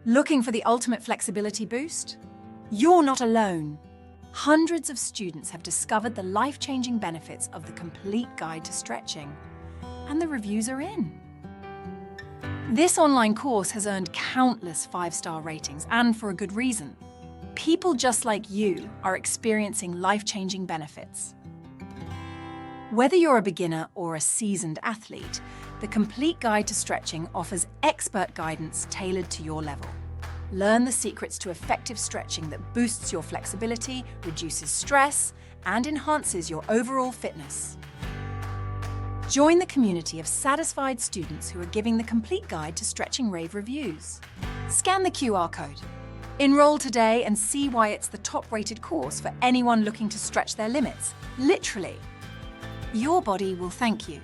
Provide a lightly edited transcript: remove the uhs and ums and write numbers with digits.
Looking for the ultimate flexibility boost? You're not alone. Hundreds of students have discovered the life-changing benefits of the complete guide to stretching, and the reviews are in. This online course has earned countless 5-star ratings, and for a good reason. People just like you are experiencing life-changing benefits. Whether you're a beginner or a seasoned athlete, the Complete Guide to Stretching offers expert guidance tailored to your level. Learn the secrets to effective stretching that boosts your flexibility, reduces stress, and enhances your overall fitness. Join the community of satisfied students who are giving the Complete Guide to Stretching rave reviews. Scan the QR code. Enroll today and see why it's the top-rated course for anyone looking to stretch their limits. Literally. Your body will thank you.